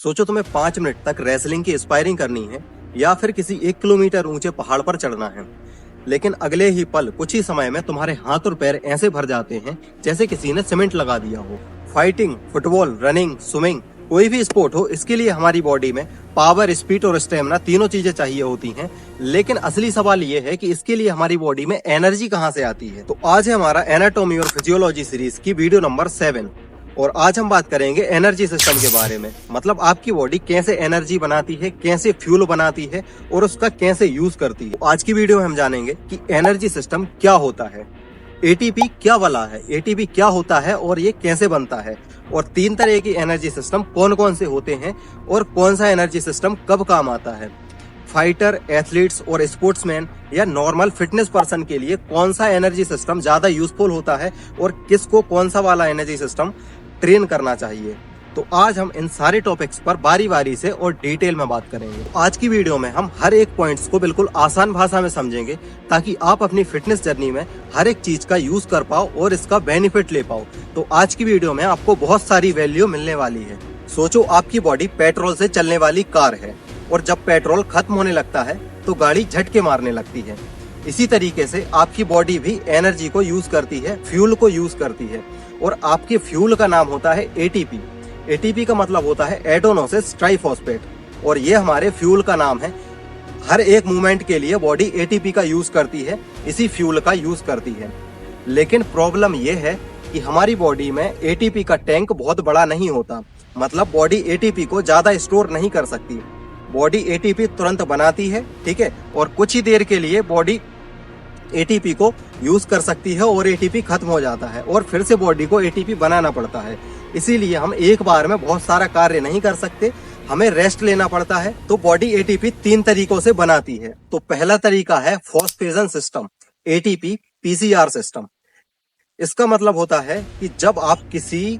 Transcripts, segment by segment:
सोचो तुम्हें 5 मिनट तक रेसलिंग की स्पायरिंग करनी है या फिर किसी 1 किलोमीटर ऊंचे पहाड़ पर चढ़ना है, लेकिन अगले ही पल कुछ ही समय में तुम्हारे हाथ और पैर ऐसे भर जाते हैं जैसे किसी ने सीमेंट लगा दिया हो। फाइटिंग, फुटबॉल, रनिंग, स्विमिंग, कोई भी स्पोर्ट हो, इसके लिए हमारी बॉडी में पावर, स्पीड और स्टेमिना तीनों चीजें चाहिए होती हैं। लेकिन असली सवाल ये है कि इसके लिए हमारी बॉडी में एनर्जी कहाँ से आती है। तो आज है हमारा एनाटॉमी और फिजियोलॉजी सीरीज की वीडियो नंबर 7 और आज हम बात करेंगे एनर्जी सिस्टम के बारे में। मतलब आपकी बॉडी कैसे एनर्जी बनाती है, कैसे फ्यूल बनाती है और उसका कैसे यूज करती है। आज की वीडियो में हम जानेंगे कि एनर्जी सिस्टम क्या होता है, एटीपी क्या वाला है, एटीपी क्या होता है और ये कैसे बनता है, और 3 तरह की एनर्जी सिस्टम कौन कौन से होते हैं और कौन सा एनर्जी सिस्टम कब काम आता है। फाइटर, एथलीट्स और स्पोर्ट्समैन या नॉर्मल फिटनेस पर्सन के लिए कौन सा एनर्जी सिस्टम ज्यादा यूजफुल होता है और किसको कौन सा वाला एनर्जी सिस्टम ट्रेन करना चाहिए। तो आज हम इन सारे टॉपिक्स पर बारी बारी से और डिटेल में बात करेंगे। आज की वीडियो में हम हर एक पॉइंट्स को बिल्कुल आसान भाषा में समझेंगे ताकि आप अपनी फिटनेस जर्नी में हर एक चीज का यूज कर पाओ और इसका बेनिफिट ले पाओ। तो आज की वीडियो में आपको बहुत सारी वैल्यू मिलने वाली है। सोचो आपकी बॉडी पेट्रोल से चलने वाली कार है और जब पेट्रोल खत्म होने लगता है तो गाड़ी झटके मारने लगती है। इसी तरीके से आपकी बॉडी भी एनर्जी को यूज करती है, फ्यूल को यूज करती है, और आपके फ्यूल का नाम होता है एटीपी। एटीपी का मतलब होता है एडेनोसिस ट्राइफॉस्फेट और ये हमारे फ्यूल का नाम है। हर एक मूवमेंट के लिए बॉडी एटीपी का यूज करती है, इसी फ्यूल का यूज करती है। लेकिन प्रॉब्लम ये है कि हमारी बॉडी में एटीपी का टैंक बहुत बड़ा नहीं होता। मतलब बॉडी एटीपी को ज्यादा स्टोर नहीं कर सकती। बॉडी एटीपी तुरंत बनाती है, ठीक है, और कुछ ही देर के लिए बॉडी एटीपी को यूज कर सकती है और एटीपी खत्म हो जाता है और फिर से बॉडी को एटीपी बनाना पड़ता है। इसीलिए हम एक बार में बहुत सारा कार्य नहीं कर सकते, हमें रेस्ट लेना पड़ता है। तो बॉडी एटीपी 3 तरीकों से बनाती है। तो पहला तरीका है फॉस्फेशन सिस्टम, एटीपी पीसीआर सिस्टम। इसका मतलब होता है कि जब आप किसी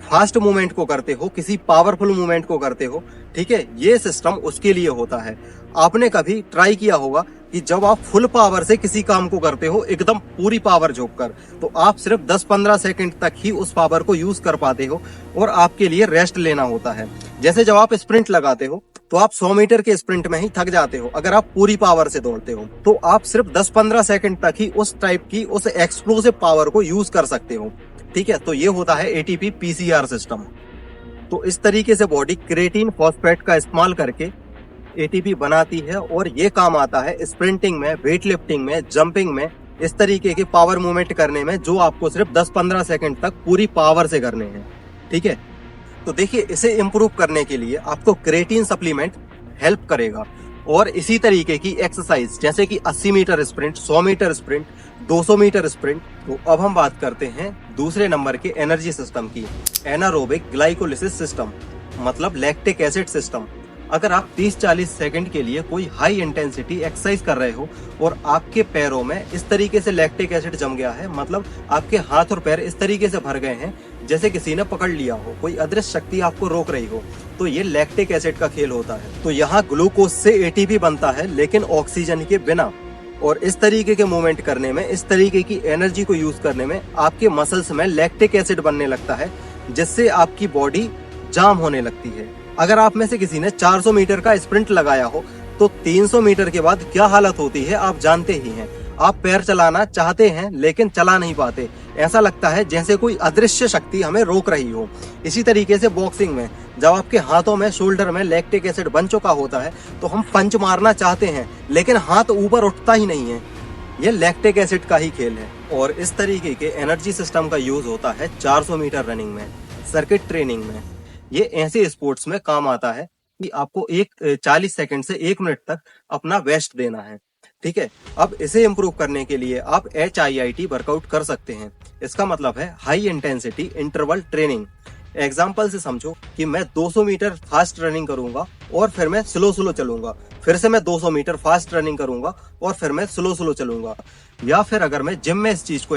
फास्ट मूवमेंट को करते हो, किसी पावरफुल मूवमेंट को करते हो, ठीक है, ये सिस्टम उसके लिए होता है। आपने कभी ट्राई किया होगा कि जब आप फुल पावर से किसी काम को करते हो, एकदम पूरी पावर झोंककर, तो आप सिर्फ 10-15 सेकंड तक ही उस पावर को यूज कर पाते हो और आपके लिए रेस्ट लेना होता है। जैसे जब आप स्प्रिंट लगाते हो तो आप 100 मीटर के स्प्रिंट में ही थक जाते हो। अगर आप पूरी पावर से दौड़ते हो तो आप सिर्फ 10-15 सेकंड तक ही उस टाइप की, उस एक्सप्लोसिव पावर को यूज कर सकते हो, ठीक है। तो ये होता है एटीपी पीसीआर सिस्टम। तो इस तरीके से बॉडी क्रेटीन फॉस्फेट का इस्तेमाल करके एटीपी बनाती है और ये काम आता है स्प्रिंटिंग में, वेट लिफ्टिंग में, जंपिंग में, इस तरीके के पावर मूवमेंट करने में जो आपको सिर्फ 10-15 सेकंड तक पूरी पावर से करने हैं, ठीक है। तो देखिए, इसे इम्प्रूव करने के लिए आपको क्रेटीन सप्लीमेंट हेल्प करेगा। और इसी तरीके की एक्सरसाइज जैसे कि 80 metre sprint, 100 metre sprint, 200 metre sprint. तो अब हम बात करते हैं दूसरे नंबर के एनर्जी सिस्टम की, एनारोबिक ग्लाइकोलिसिस सिस्टम, मतलब लैक्टिक एसिड सिस्टम। अगर आप 30-40 सेकंड के लिए कोई हाई इंटेंसिटी एक्सरसाइज कर रहे हो और आपके पैरों में इस तरीके से लैक्टिक एसिड जम गया है, मतलब आपके हाथ और पैर इस तरीके से भर गए हैं जैसे किसी ने पकड़ लिया हो, कोई अदृश्य शक्ति आपको रोक रही हो, तो ये लैक्टिक एसिड का खेल होता है। तो यहाँ ग्लूकोज से एटीपी बनता है लेकिन ऑक्सीजन के बिना। और इस तरीके के मूवमेंट करने में, इस तरीके की एनर्जी को यूज करने में आपके मसल्स में लैक्टिक एसिड बनने लगता है जिससे आपकी बॉडी जाम होने लगती है। अगर आप में से किसी ने 400 मीटर का स्प्रिंट लगाया हो तो 300 मीटर के बाद क्या हालत होती है आप जानते ही हैं। आप पैर चलाना चाहते हैं लेकिन चला नहीं पाते, ऐसा लगता है जैसे कोई अदृश्य शक्ति हमें रोक रही हो। इसी तरीके से बॉक्सिंग में जब आपके हाथों में, शोल्डर में लैक्टिक एसिड बन चुका होता है तो हम पंच मारना चाहते हैं लेकिन हाथ ऊपर उठता ही नहीं है। यह लैक्टिक एसिड का ही खेल है। और इस तरीके के एनर्जी सिस्टम का यूज होता है 400 मीटर रनिंग में, सर्किट ट्रेनिंग में। ये ऐसे स्पोर्ट्स में काम आता है कि आपको 40 सेकंड से 1 मिनट तक अपना बेस्ट देना है, ठीक है। अब इसे इम्प्रूव करने के लिए आप HIIT वर्कआउट कर सकते हैं। इसका मतलब है high intensity interval training. Example से समझो कि मैं 200 मीटर फास्ट रनिंग करूंगा और फिर मैं स्लो चलूंगा, फिर से मैं 200 मीटर फास्ट रनिंग करूंगा और फिर मैं स्लो चलूंगा। या फिर अगर मैं जिम में इस चीज को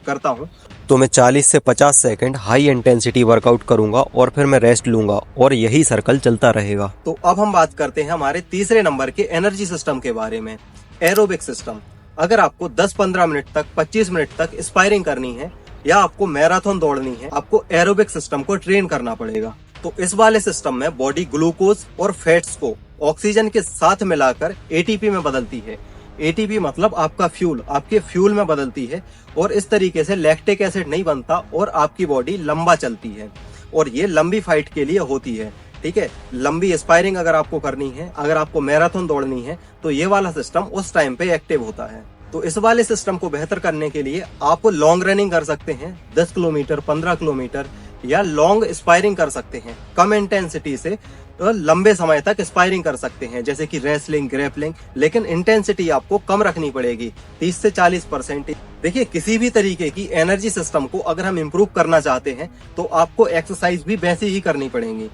करता हूं तो मैं 40 से 50 सेकंड हाई इंटेंसिटी वर्कआउट करूंगा और फिर मैं रेस्ट लूंगा और यही सर्कल चलता रहेगा। तो अब हम बात करते हैं हमारे तीसरे नंबर के एनर्जी सिस्टम के बारे में, एरोबिक सिस्टम। अगर आपको 10-15 मिनट तक, 25 मिनट तक स्पायरिंग करनी है या आपको मैराथन दौड़नी है, आपको एरोबिक सिस्टम को ट्रेन करना पड़ेगा। तो इस वाले सिस्टम में बॉडी ग्लूकोज और फैट्स को ऑक्सीजन के साथ मिलाकर एटीपी में बदलती है। एटीपी मतलब आपका फ्यूल, आपके फ्यूल में बदलती है और इस तरीके से लैक्टिक एसिड नहीं बनता और आपकी बॉडी लंबा चलती है। और ये लंबी फाइट के लिए होती है, ठीक है। लंबी एस्पायरिंग अगर आपको करनी है, अगर आपको मैराथन दौड़नी है, तो ये वाला सिस्टम उस टाइम पे एक्टिव होता है। तो इस वाले सिस्टम को बेहतर करने के लिए आप लॉन्ग रनिंग कर सकते हैं, 10 किलोमीटर, 15 किलोमीटर, या लॉन्ग एस्पायरिंग कर सकते हैं, कम इंटेंसिटी से तो लंबे समय तक एस्पायरिंग कर सकते हैं, जैसे कि रेसलिंग, ग्रैपलिंग, लेकिन इंटेंसिटी आपको कम रखनी पड़ेगी, 30 से 40%। देखिए, किसी भी तरीके की एनर्जी सिस्टम को अगर हम इम्प्रूव करना चाहते हैं तो आपको एक्सरसाइज भी वैसी ही करनी पड़ेगी।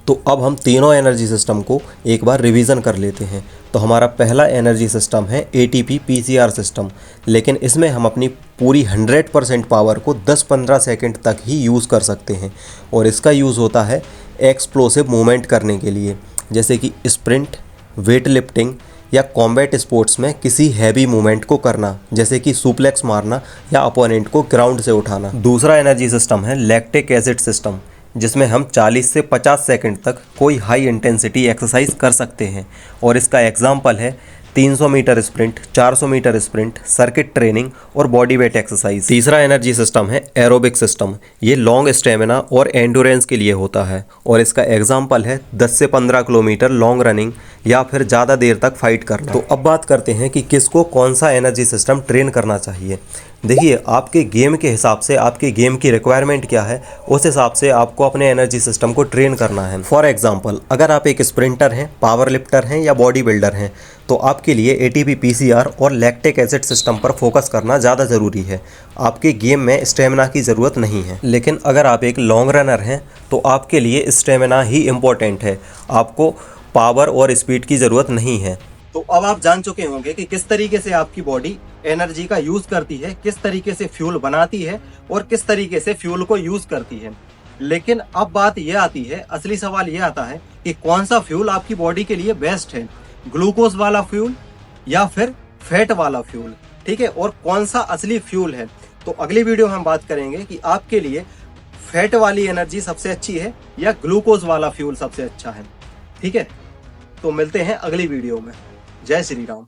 तो अब हम तीनों एनर्जी सिस्टम को एक बार रिवीजन कर लेते हैं। तो हमारा पहला एनर्जी सिस्टम है एटीपी पीसीआर सिस्टम, लेकिन इसमें हम अपनी पूरी 100% पावर को 10-15 सेकंड तक ही यूज़ कर सकते हैं और इसका यूज़ होता है एक्सप्लोसिव मूवमेंट करने के लिए, जैसे कि स्प्रिंट, वेट लिफ्टिंग या कॉम्बैट स्पोर्ट्स में किसी हैवी मूवमेंट को करना, जैसे कि सुप्लेक्स मारना या अपोनेंट को ग्राउंड से उठाना। दूसरा एनर्जी सिस्टम है लैक्टिक एसिड सिस्टम, जिसमें हम 40 से 50 सेकंड तक कोई हाई इंटेंसिटी एक्सरसाइज कर सकते हैं और इसका एग्जाम्पल है 300 metre sprint, 400 metre sprint, circuit training और बॉडी वेट एक्सरसाइज। तीसरा एनर्जी सिस्टम है एरोबिक सिस्टम। ये लॉन्ग स्टेमिना और एंडोरेंस के लिए होता है और इसका एग्जाम्पल है 10 से 15 किलोमीटर लॉन्ग रनिंग या फिर ज़्यादा देर तक फाइट करना। तो अब बात करते हैं कि किसको कौन सा एनर्जी सिस्टम ट्रेन करना चाहिए। देखिए, आपके गेम के हिसाब से, आपके गेम की रिक्वायरमेंट क्या है, उस हिसाब से आपको अपने एनर्जी सिस्टम को ट्रेन करना है। फॉर एग्जांपल, अगर आप एक स्प्रिंटर हैं, पावर लिफ्टर हैं या बॉडी बिल्डर हैं, तो आपके लिए एटीपी पीसीआर और लैक्टिक एसिड सिस्टम पर फोकस करना ज़्यादा ज़रूरी है। आपके गेम में स्टेमिना की ज़रूरत नहीं है। लेकिन अगर आप एक लॉन्ग रनर हैं तो आपके लिए स्टेमिना ही इम्पोर्टेंट है, आपको पावर और स्पीड की ज़रूरत नहीं है। तो अब आप जान चुके होंगे कि किस तरीके से आपकी बॉडी एनर्जी का यूज करती है, किस तरीके से फ्यूल बनाती है और किस तरीके से फ्यूल को यूज करती है। लेकिन अब बात यह आती है, असली सवाल यह आता है कि कौन सा फ्यूल आपकी बॉडी के लिए बेस्ट है, ग्लूकोज वाला फ्यूल या फिर फैट वाला फ्यूल, ठीक है, और कौन सा असली फ्यूल है। तो अगली वीडियो में हम बात करेंगे कि आपके लिए फैट वाली एनर्जी सबसे अच्छी है या ग्लूकोज वाला फ्यूल सबसे अच्छा है, ठीक है। तो मिलते हैं अगली वीडियो में। जय श्री राम।